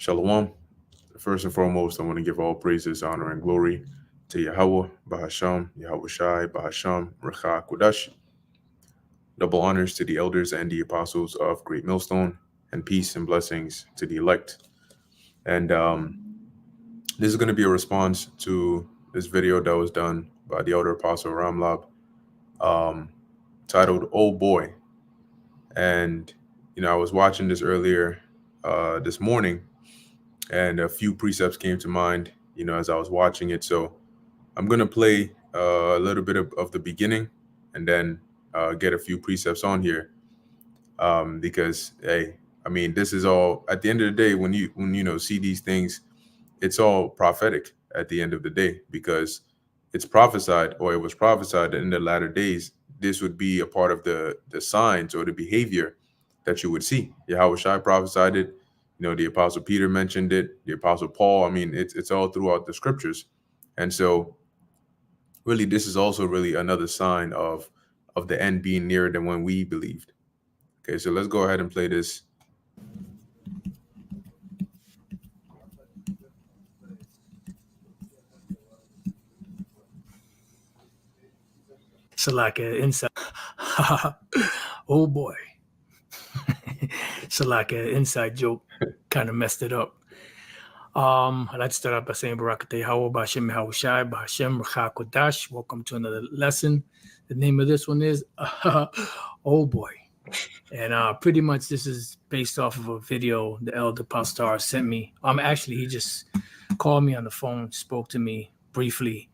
Shalom. First and foremost, I want to give all praises, honor, and glory to Yahweh, Bahasham, Yahweh Shai, Bahasham, Recha Kudash. Double honors to the elders and the apostles of Great Millstone, and peace and blessings to the elect. And this is going to be a response to this video that was done by the elder apostle Ramlab, titled "Oh Boy." And I was watching this earlier this morning, and a few precepts came to mind, as I was watching it. So I'm going to play a little bit of the beginning, and then get a few precepts on here, because, hey, I mean, this is all, at the end of the day, when you see these things, it's all prophetic at the end of the day, because it's prophesied, or it was prophesied that in the latter days, this would be a part of the signs or the behavior that you would see. Yahweh Shai prophesied it. The Apostle Peter mentioned it. The Apostle Paul. I mean, it's all throughout the scriptures. And so really, this is also really another sign of the end being nearer than when we believed. Okay, so let's go ahead and play this. So like an inside, oh boy. So like an inside joke, kind of messed it up. I'd like to start out by saying Barakateh Hawa B'Hashem Yahushai B'Hashem Recha Kodash. Welcome to another lesson. The name of this one is Oh Boy. And pretty much this is based off of a video the elder pastor sent me. Actually, he just called me on the phone, spoke to me briefly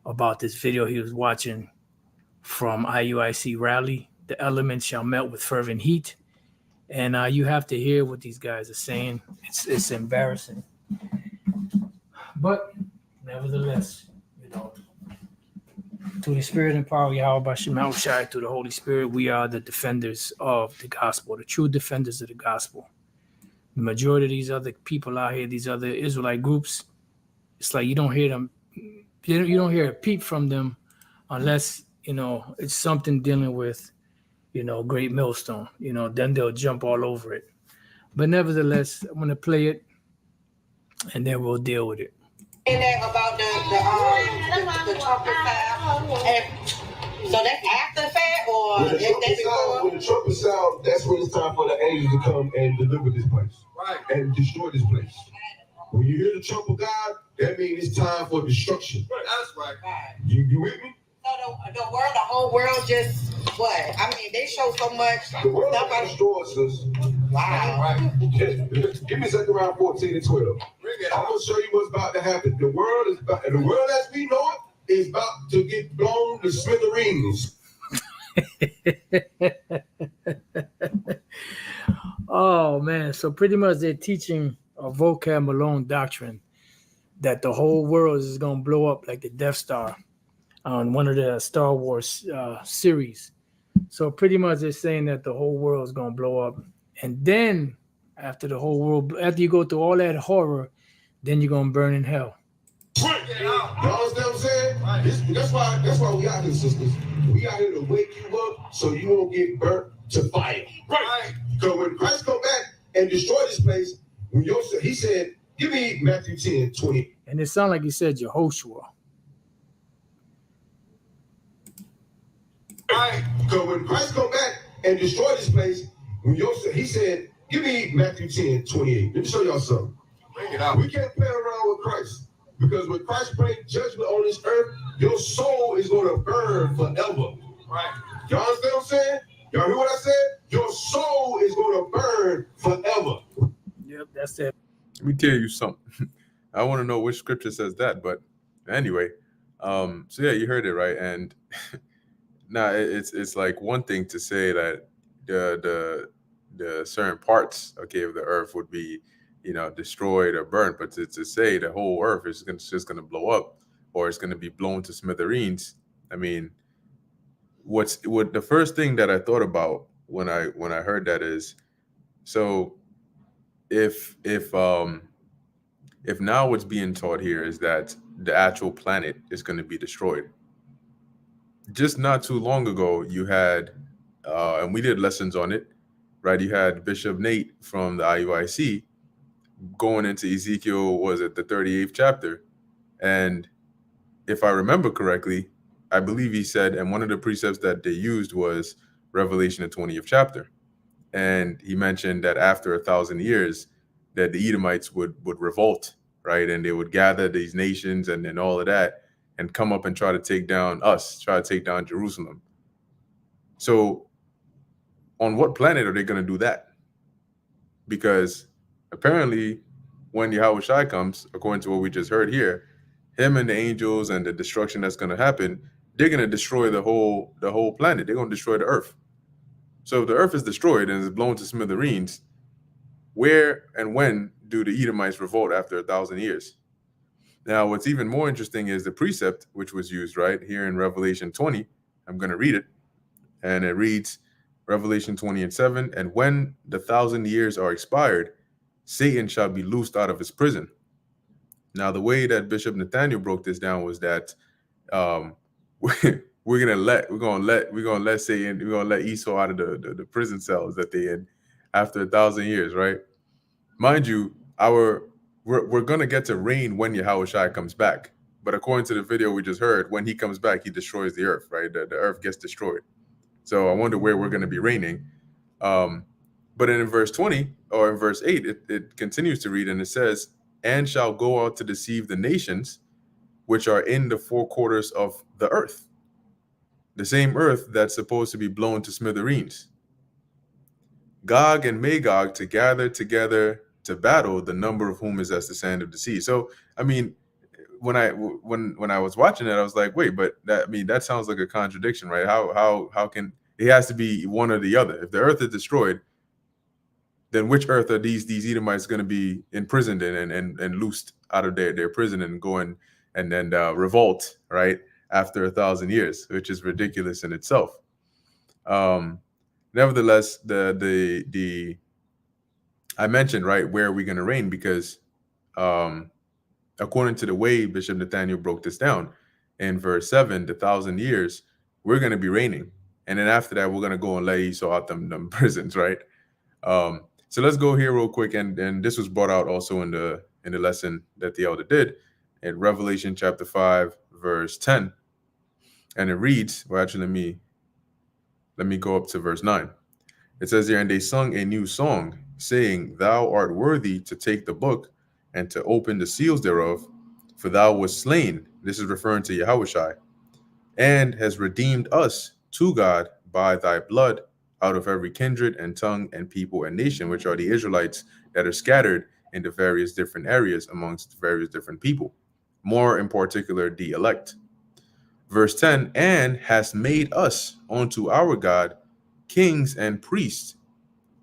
about this video he was watching from IUIC rally. The elements shall melt with fervent heat. And you have to hear what these guys are saying. It's embarrassing. But nevertheless, through the Spirit and power of Yahweh B'Shem Shai, through the Holy Spirit, we are the defenders of the gospel, the true defenders of the gospel. The majority of these other people out here, these other Israelite groups, it's like you don't hear them, you don't hear a peep from them unless, it's something dealing with, Great Millstone, then they'll jump all over it. But nevertheless, I'm going to play it, and then we'll deal with it. And then about the trumpet sound, and so that's after the fact, or when the trumpet sound, that's when it's time for the angels to come and deliver this place, right, and destroy this place. When you hear the trump of God, that means it's time for destruction. Right. That's right. You with me? So the whole world just what? I mean, they show so much. The world destroys us. Wow. Right. Give me Zechariah 14 and 12. I'm gonna show you what's about to happen. The world as we know it is about to get blown to smithereens. Oh man! So pretty much they're teaching a vocab Malone doctrine that the whole world is gonna blow up like the Death Star on one of the Star Wars series. So pretty much they're saying that the whole world is gonna blow up, and then after you go through all that horror, then you're gonna burn in hell. You understand what I'm saying? Right. That's why we out here, sisters. We out here to wake you up so you won't get burnt to fire. Right. So when Christ come back and destroy this place, he said, give me Matthew 10, 20. And it sounded like he said Jehoshua. Right. So when Christ come back and destroy this place, he said, give me Matthew 10, 28. Let me show y'all something. Bring it out. We can't play around with Christ. Because when Christ brings judgment on this earth, your soul is going to burn forever. Right. Y'all understand what I'm saying? Y'all hear what I said? Your soul is going to burn forever. Yep, that's it. Let me tell you something. I want to know which scripture says that, but anyway, so yeah, you heard it right. And now it's like one thing to say that the certain parts, okay, of the earth would be, destroyed or burnt, but to say the whole earth is just going to blow up, or it's going to be blown to smithereens. I mean, what the first thing that I thought about when I heard that is, so if now what's being taught here is that the actual planet is going to be destroyed. Just not too long ago, you had, and we did lessons on it, right? You had Bishop Nate from the IUIC going into Ezekiel, was it the 38th chapter? And if I remember correctly, I believe he said, and one of the precepts that they used was Revelation, the 20th chapter. And he mentioned that after 1,000 years, that the Edomites would revolt, right? And they would gather these nations and all of that and come up and try to take down us, try to take down Jerusalem. So on what planet are they going to do that? Because apparently when Yahushua comes, according to what we just heard here, him and the angels and the destruction that's going to happen, they're going to destroy the whole planet. They're going to destroy the earth. So if the earth is destroyed and is blown to smithereens, where and when do the Edomites revolt after 1,000 years? Now, what's even more interesting is the precept which was used right here in Revelation 20. I'm going to read it. And it reads, Revelation 20:7, and when the 1,000 years are expired, Satan shall be loosed out of his prison. Now, the way that Bishop Nathaniel broke this down was that we're gonna let Satan, we're gonna let Esau out of the prison cells that they in after 1,000 years, right? Mind you, we're gonna get to reign when Yahushua comes back. But according to the video we just heard, when he comes back, he destroys the earth, right? The earth gets destroyed. So I wonder where we're gonna be reigning. But in verse 20 or in verse 8, it continues to read, and it says, and shall go out to deceive the nations which are in the four quarters of the earth, the same earth that's supposed to be blown to smithereens. Gog and Magog to gather together to battle, the number of whom is as the sand of the sea. So, I mean, when I was watching it, I was like, wait, but that sounds like a contradiction, right? How can it has to be one or the other? If the earth is destroyed, then which earth are these Edomites going to be imprisoned in and loosed out of their prison and go and then revolt, right, after 1,000 years, which is ridiculous in itself. Nevertheless, the I mentioned, right, where are we going to reign? Because according to the way Bishop Nathaniel broke this down in verse 7, the 1,000 years, we're going to be reigning. And then after that, we're going to go and let Esau out them prisons, right? So let's go here real quick, and this was brought out also in the lesson that the elder did in Revelation chapter 5, verse 10, and it reads. Well, actually, let me go up to verse 9. It says here, and they sung a new song, saying, "Thou art worthy to take the book and to open the seals thereof, for thou wast slain." This is referring to Yahushua, and has redeemed us to God by thy blood, out of every kindred and tongue and people and nation, which are the Israelites that are scattered in the various different areas amongst various different people, more in particular the elect. Verse 10, and has made us unto our God kings and priests,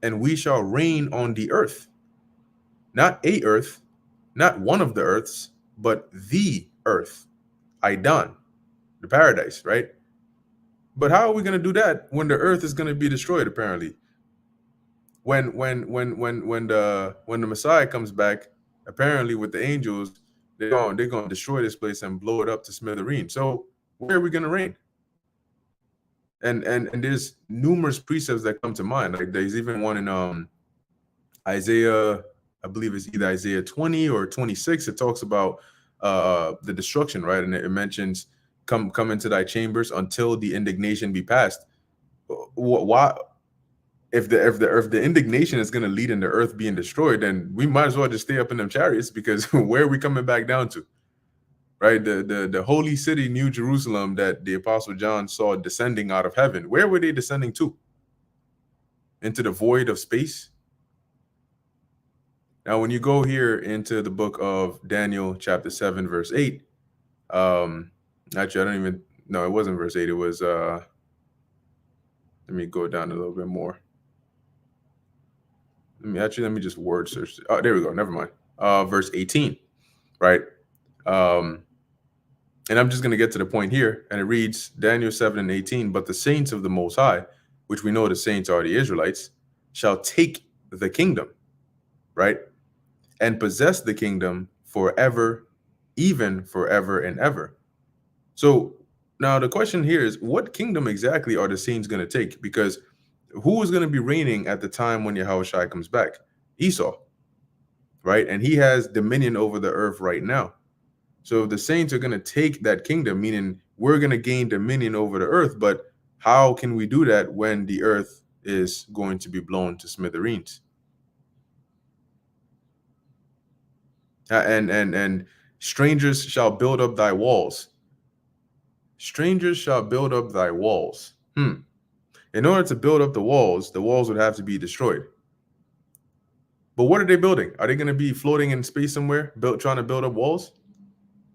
and we shall reign on the earth. Not a earth, not one of the earths, but the earth, Aidan, the paradise, right? But how are we going to do that when the earth is going to be destroyed? Apparently, when the Messiah comes back, apparently with the angels, they're going to destroy this place and blow it up to smithereens. So where are we going to reign? And there's numerous precepts that come to mind. Like there's even one in Isaiah, I believe it's either Isaiah 20 or 26. It talks about the destruction, right? And it mentions, Come into thy chambers until the indignation be past. Why? If the indignation is going to lead in the earth being destroyed, then we might as well just stay up in them chariots, because where are we coming back down to? Right? The holy city, New Jerusalem, that the Apostle John saw descending out of heaven. Where were they descending to? Into the void of space? Now, when you go here into the book of Daniel, chapter 7, verse 8, actually, I don't even know. It wasn't verse 8. It was, let me go down a little bit more. Let me just word search. Oh, there we go. Never mind. Verse 18, right? And I'm just going to get to the point here. And it reads, Daniel 7:18, but the saints of the Most High, which we know the saints are the Israelites, shall take the kingdom, right? And possess the kingdom forever, even forever and ever. So now the question here is, what kingdom exactly are the saints going to take? Because who is going to be reigning at the time when Yahushua comes back? Esau. right? And he has dominion over the earth right now. So if the saints are going to take that kingdom, meaning we're going to gain dominion over the earth, but how can we do that when the earth is going to be blown to smithereens? And strangers shall build up thy walls. Strangers shall build up thy walls. In order to build up the walls would have to be destroyed. But what are they building? Are they going to be floating in space somewhere, trying to build up walls?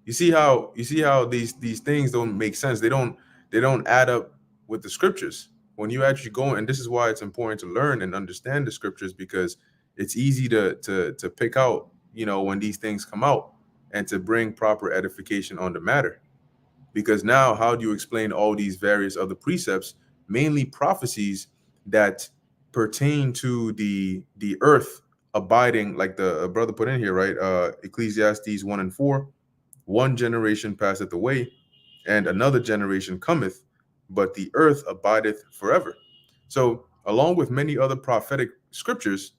You see how these things don't make sense. They don't add up with the scriptures. When you actually go, and this is why it's important to learn and understand the scriptures, because it's easy to pick out, when these things come out, and to bring proper edification on the matter. Because now, how do you explain all these various other precepts, mainly prophecies that pertain to the earth abiding, like the brother put in here, right? Ecclesiastes 1:4. One generation passeth away, and another generation cometh, but the earth abideth forever. So, along with many other prophetic scriptures,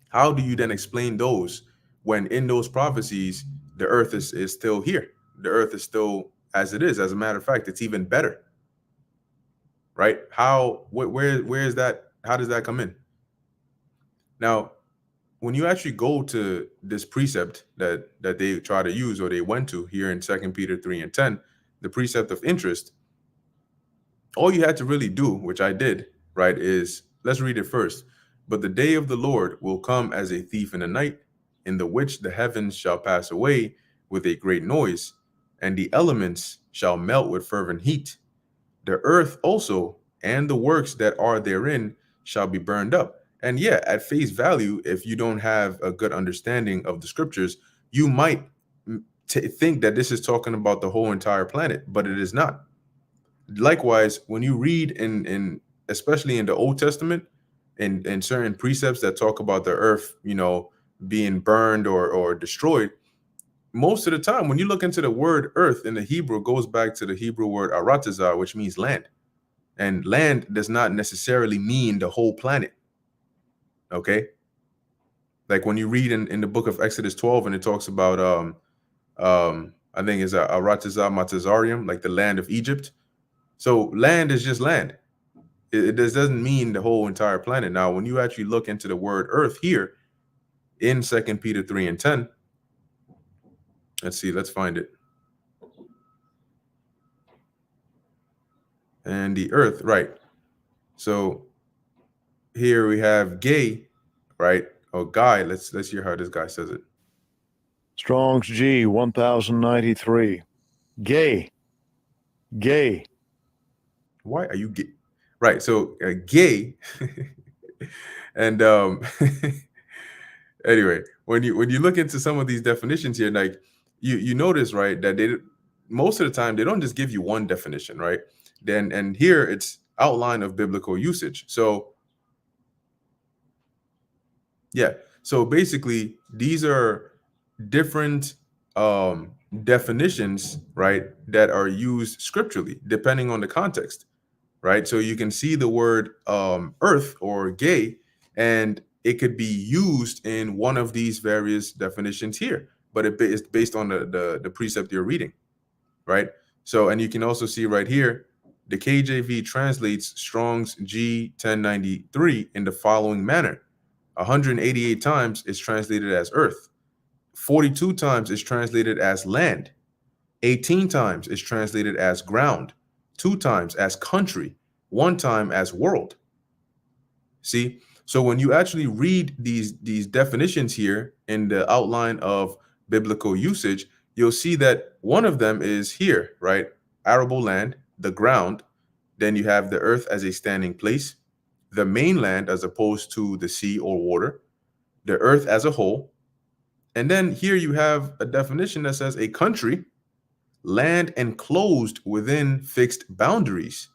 how do you then explain those when in those prophecies the earth is still here? The earth is still as it is. As a matter of fact, it's even better. Right? Where is that? How does that come in? Now, when you actually go to this precept that they try to use, or they went to here in 2 Peter 3:10, the precept of interest, all you had to really do, which I did, right, is, let's read it first. But the day of the Lord will come as a thief in the night, in the which the heavens shall pass away with a great noise, and the elements shall melt with fervent heat. The earth also and the works that are therein shall be burned up. And yeah, at face value, if you don't have a good understanding of the scriptures, you might think that this is talking about the whole entire planet, but it is not. Likewise, when you read in especially in the Old Testament, in certain precepts that talk about the earth, being burned or destroyed, most of the time, when you look into the word earth in the Hebrew, it goes back to the Hebrew word aratazah, which means land. And land does not necessarily mean the whole planet. Okay, like when you read in the book of Exodus 12, and it talks about I think it's Aratazah Matazarium, like the land of Egypt. So land is just land. It doesn't mean the whole entire planet. Now, when you actually look into the word earth here in 2 Peter 3:10, let's find it. And the earth, right? So here we have gay, right? Or guy. Let's hear how this guy says it. Strong's G 1093. Gay. Why are you gay? Right. So gay. And anyway, when you look into some of these definitions here, like you notice, right, that they most of the time they don't just give you one definition, right? And here it's outline of biblical usage. So yeah. So basically, these are different definitions, right, that are used scripturally, depending on the context, right? So you can see the word earth or gay, and it could be used in one of these various definitions here, but it's based on the precept you're reading, right? So, and you can also see right here, the KJV translates Strong's G 1093 in the following manner. 188 times is translated as earth. 42 times is translated as land. 18 times is translated as ground. 2 times as country. 1 time as world. See? So when you actually read these definitions here in the outline of biblical usage, you'll see that one of them is here, right? Arable land, the ground. Then you have the earth as a standing place, the mainland as opposed to the sea or water, the earth as a whole. And then here you have a definition that says a country, land enclosed within fixed boundaries,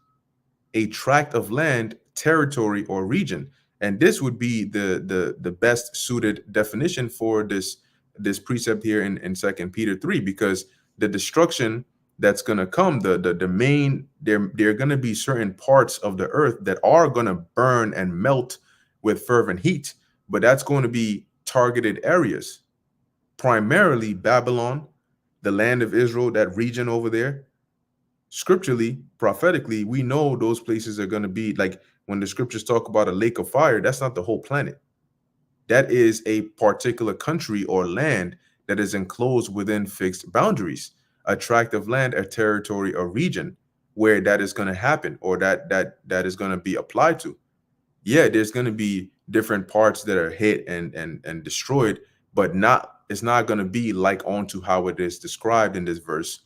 a tract of land, territory, or region. And this would be the best suited definition for this precept here in 2 Peter 3, because the destruction that's going to come, the main, there are going to be certain parts of the earth that are going to burn and melt with fervent heat, but that's going to be targeted areas, primarily Babylon, the land of Israel, that region over there. Scripturally, prophetically, we know those places are going to be like when the scriptures talk about a lake of fire, that's not the whole planet. That is a particular country or land that is enclosed within fixed boundaries, a tract of land, a territory, a region where that is going to happen, or that is going to be applied to. Yeah, there's going to be different parts that are hit and destroyed, but it's not going to be like onto how it is described in this verse,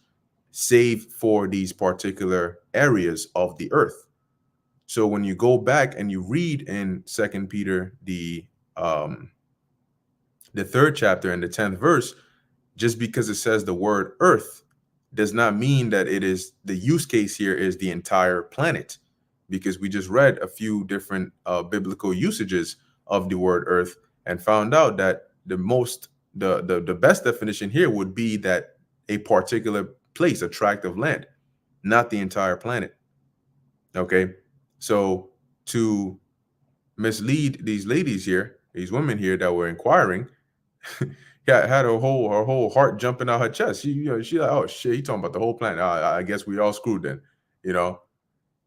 save for these particular areas of the earth. So when you go back and you read in 2 Peter, the 3rd chapter and the 10th verse, just because it says the word earth does not mean that it is, the use case here is the entire planet, because we just read a few different biblical usages of the word earth and found out that the best definition here would be that a particular place, a tract of land, not the entire planet. Okay, so to mislead these ladies here, these women here that were inquiring, had her whole heart jumping out her chest. She like, oh shit, he talking about the whole planet. I guess we all screwed then.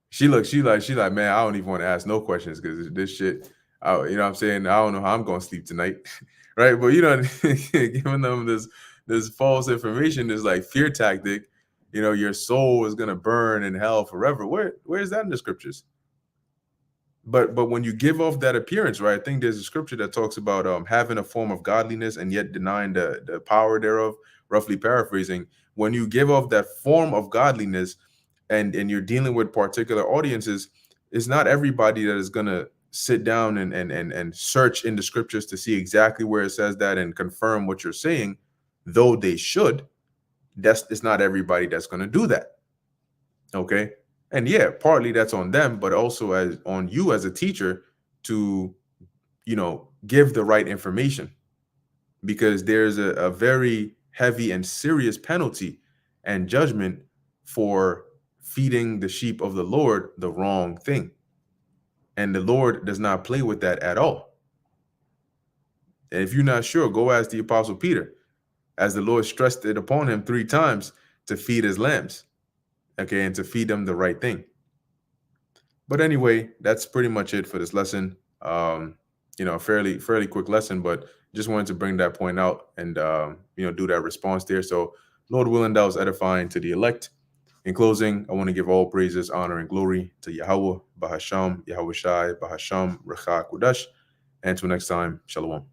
She like, man, I don't even want to ask no questions because this shit, you know what I'm saying? I don't know how I'm going to sleep tonight. Right. But giving them this false information, this like fear tactic, your soul is going to burn in hell forever. Where is that in the scriptures? But when you give off that appearance, right? I think there's a scripture that talks about having a form of godliness and yet denying the power thereof, roughly paraphrasing. When you give off that form of godliness and you're dealing with particular audiences, it's not everybody that is going to sit down and search in the scriptures to see exactly where it says that and confirm what you're saying, though they should. It's not everybody that's going to do that. Okay. And yeah, partly that's on them, but also on you as a teacher to, give the right information, because there's a very heavy and serious penalty and judgment for feeding the sheep of the Lord the wrong thing. And the Lord does not play with that at all. And if you're not sure, go ask the Apostle Peter, as the Lord stressed it upon him 3 times to feed his lambs. Okay, and to feed them the right thing. But anyway, that's pretty much it for this lesson. Fairly quick lesson, but just wanted to bring that point out and do that response there. So Lord willing, that was edifying to the elect. In closing, I want to give all praises, honor, and glory to Yahweh, Bahasham, Yahweh Shai, Bahasham, Recha Kudash. And until next time, Shalom.